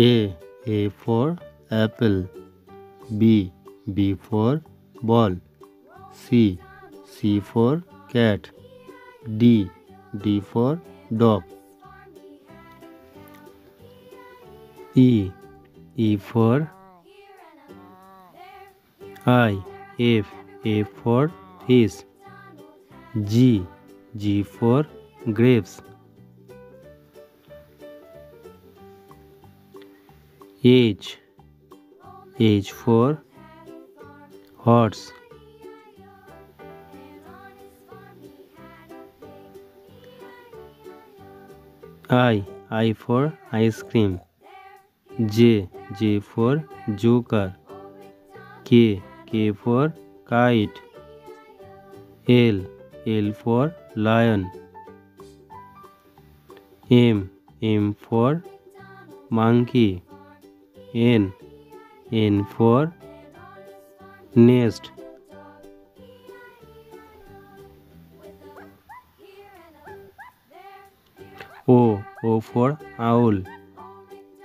A for apple. B for ball. C for cat. D for dog. E for I. F for fish. G for grapes. H for horse. I for ice cream. J for joker. K for kite. L for lion. M for monkey. N for nest. O for owl.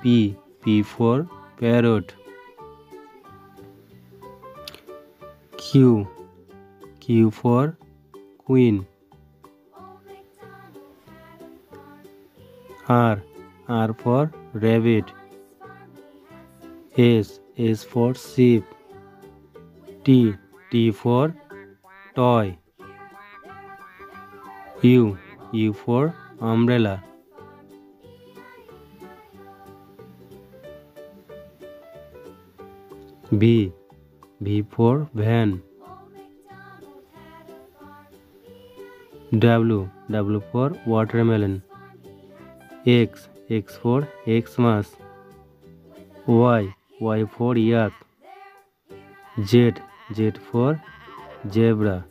P for parrot. Q for queen. R for rabbit. S for sheep. T for toy. U for umbrella. V for van. W for watermelon. X for Xmas. Y for yak. Z for zebra.